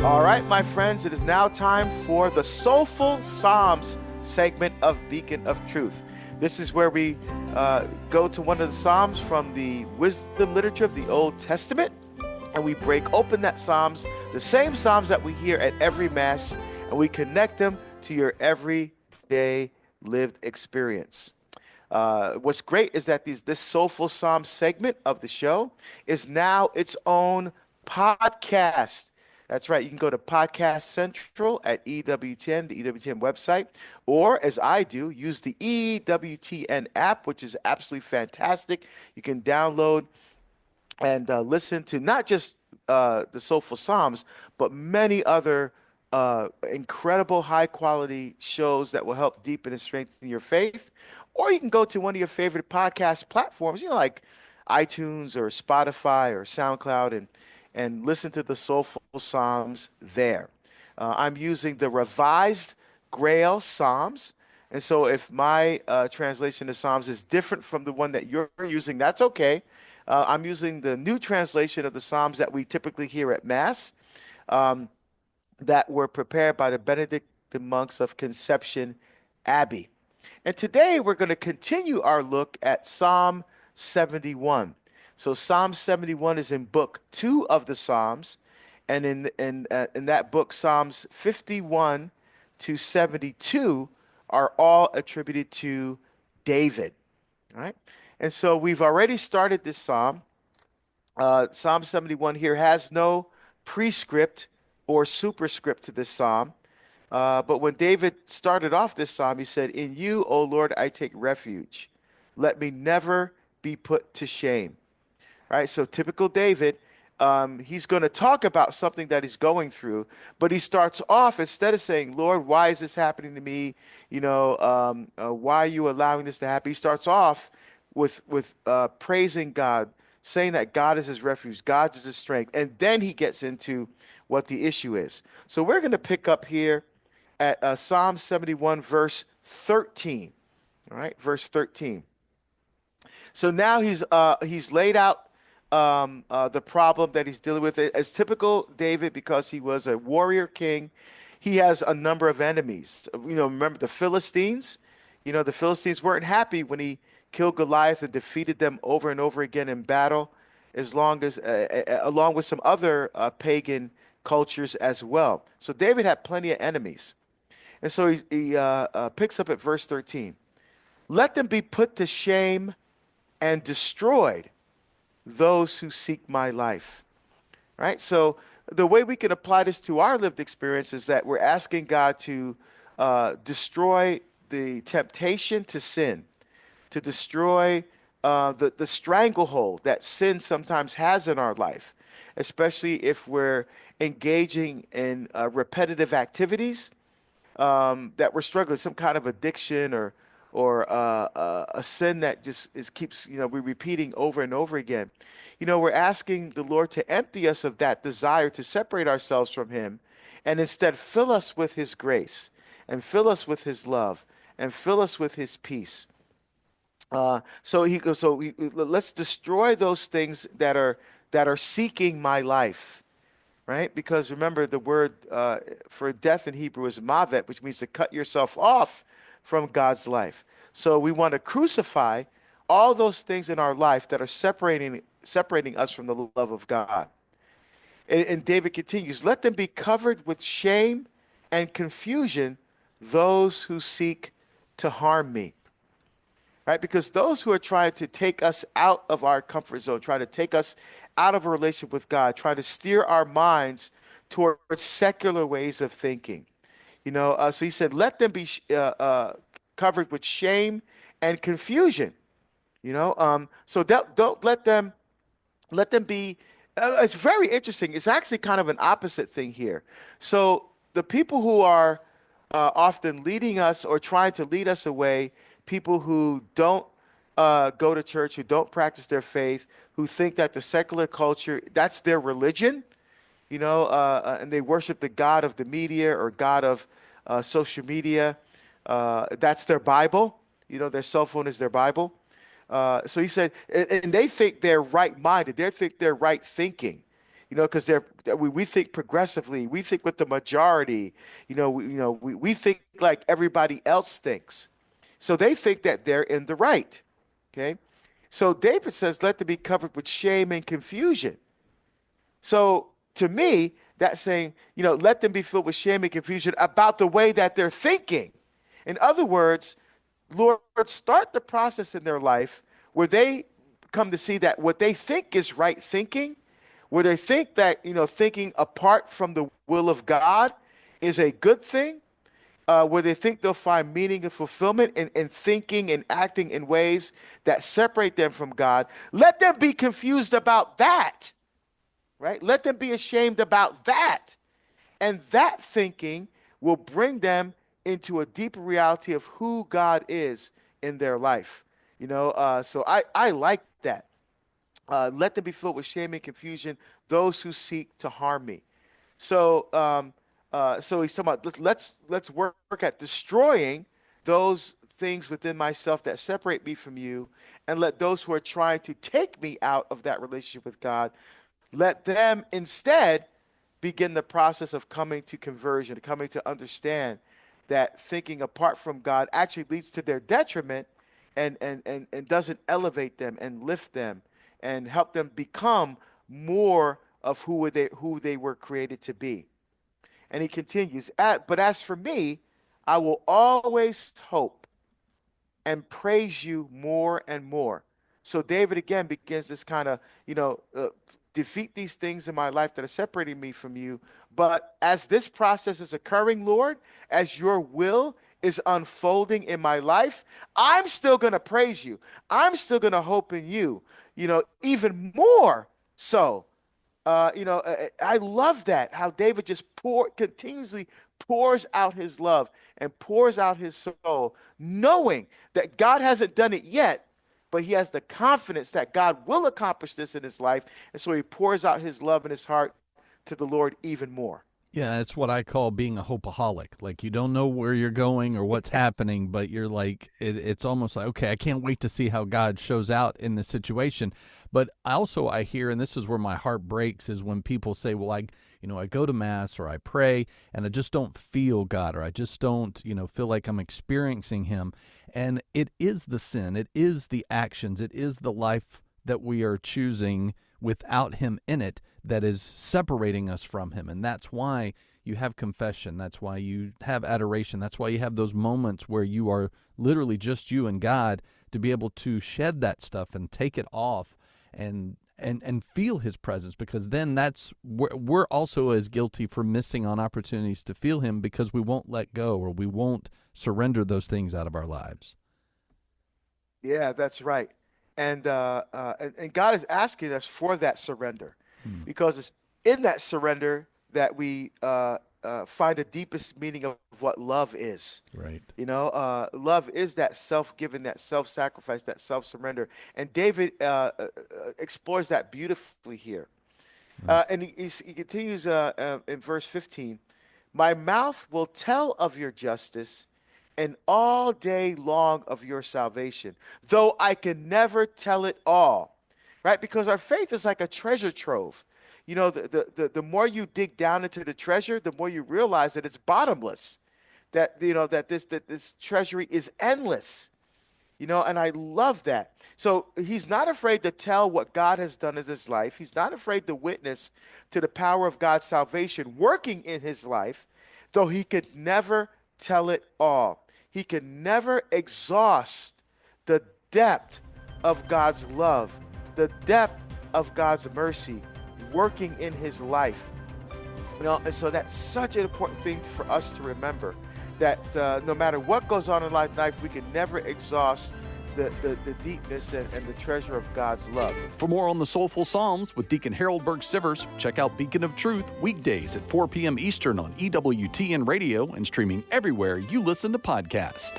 All right, my friends, it is now time for the Soulful Psalms segment of Beacon of Truth. This is where we go to one of the Psalms from the wisdom literature of the Old Testament, and we break open that Psalms, the same Psalms that we hear at every Mass, and we connect them to your everyday lived experience. What's great is that this Soulful Psalm segment of the show is now its own podcast. That's right. You can go to Podcast Central at EWTN, the EWTN website, or as I do, use the EWTN app, which is absolutely fantastic. You can download and listen to not just the Soulful Psalms, but many other incredible high quality shows that will help deepen and strengthen your faith. Or you can go to one of your favorite podcast platforms, like iTunes or Spotify or SoundCloud, and listen to the Soulful Psalms there. I'm using the Revised Grail Psalms. And so if my translation of Psalms is different from the one that you're using, that's okay. I'm using the new translation of the Psalms that we typically hear at Mass, that were prepared by the Benedictine monks of Conception Abbey. And today we're going to continue our look at Psalm 71. So Psalm 71 is in book 2 of the Psalms, and in that book, Psalms 51 to 72 are all attributed to David. All right, and so we've already started this psalm. Psalm 71 here has no prescript or superscript to this psalm. But when David started off this psalm, he said, "In you, O Lord, I take refuge. Let me never be put to shame." Right? So typical David, he's going to talk about something that he's going through, but he starts off, instead of saying, "Lord, why is this happening to me? Why are you allowing this to happen?" He starts off with praising God, saying that God is his refuge, God is his strength, and then he gets into what the issue is. So we're going to pick up here at Psalm 71, verse 13. All right, verse 13. So now he's laid out the problem that he's dealing with. As typical David, because he was a warrior king, he has a number of enemies. Remember the Philistines? The Philistines weren't happy when he killed Goliath and defeated them over and over again in battle, along with some other pagan cultures as well. So David had plenty of enemies. And so he picks up at verse 13. "Let them be put to shame and destroyed, those who seek my life." Right? So the way we can apply this to our lived experience is that we're asking God to destroy the temptation to sin, to destroy the stranglehold that sin sometimes has in our life, especially if we're engaging in repetitive activities that we're struggling, some kind of addiction or a sin that just keeps we're repeating over and over again. We're asking the Lord to empty us of that desire to separate ourselves from Him, and instead fill us with His grace, and fill us with His love, and fill us with His peace. So he goes. Let's destroy those things that are seeking my life, right? Because remember, the word for death in Hebrew is mavet, which means to cut yourself off from God's life. So we want to crucify all those things in our life that are separating us from the love of God. And David continues, "Let them be covered with shame and confusion, those who seek to harm me." Right? Because those who are trying to take us out of our comfort zone, trying to take us out of a relationship with God, trying to steer our minds towards secular ways of thinking. So he said, let them be covered with shame and confusion. So don't let them be. It's very interesting. It's actually kind of an opposite thing here. So the people who are often leading us or trying to lead us away, people who don't go to church, who don't practice their faith, who think that the secular culture, that's their religion, and they worship the God of the media or God of social media. That's their Bible. Their cell phone is their Bible. So he said, and they think they're right-minded. They think they're right thinking. because we think progressively, we think with the majority, we think like everybody else thinks. So they think that they're in the right. Okay. So David says, let them be covered with shame and confusion. So to me, that's saying, let them be filled with shame and confusion about the way that they're thinking. In other words, Lord, start the process in their life where they come to see that what they think is right thinking, where they think that, thinking apart from the will of God is a good thing, where they think they'll find meaning and fulfillment in thinking and acting in ways that separate them from God. Let them be confused about that, right? Let them be ashamed about that. And that thinking will bring them into a deeper reality of who God is in their life. So I like that. Let them be filled with shame and confusion, those who seek to harm me. So he's talking about let's work at destroying those things within myself that separate me from you, and let those who are trying to take me out of that relationship with God, let them instead begin the process of coming to conversion, coming to understand that thinking apart from God actually leads to their detriment and doesn't elevate them and lift them and help them become more of who they were created to be. And he continues, but as for me, I will always hope and praise you more and more. So David again begins this kind of, defeat these things in my life that are separating me from you. But as this process is occurring, Lord, as your will is unfolding in my life, I'm still going to praise you. I'm still going to hope in you, even more so. I love that, how David just continuously pours out his love and pours out his soul, knowing that God hasn't done it yet, but he has the confidence that God will accomplish this in his life. And so he pours out his love in his heart to the Lord even more. Yeah, that's what I call being a hopeaholic. Like, you don't know where you're going or what's happening, but you're like, it's almost like, okay, I can't wait to see how God shows out in this situation. But also I hear, and this is where my heart breaks, is when people say, well, I go to Mass or I pray and I just don't feel God, or I just don't, feel like I'm experiencing him. And it is the sin, it is the actions, it is the life that we are choosing without him in it that is separating us from him. And that's why you have confession. That's why you have adoration. That's why you have those moments where you are literally just you and God, to be able to shed that stuff and take it off and feel his presence, because then we're also as guilty for missing on opportunities to feel him, because we won't let go or we won't surrender those things out of our lives. Yeah, that's right. And God is asking us for that surrender, because it's in that surrender that we find the deepest meaning of what love is. Right. Love is that self-giving, that self-sacrifice, that self-surrender. And David explores that beautifully here. And he continues in verse 15, my mouth will tell of your justice and all day long of your salvation, though I can never tell it all, right? Because our faith is like a treasure trove. The more you dig down into the treasure, the more you realize that it's bottomless, that this treasury is endless, and I love that. So he's not afraid to tell what God has done in his life. He's not afraid to witness to the power of God's salvation working in his life, though he could never tell it all. He can never exhaust the depth of God's love, the depth of God's mercy working in his life. And so that's such an important thing for us to remember, that no matter what goes on in life, we can never exhaust the deepness and the treasure of God's love. For more on the Soulful Psalms with Deacon Harold Sivers, check out Beacon of Truth weekdays at 4 p.m. Eastern on EWTN Radio and streaming everywhere you listen to podcasts.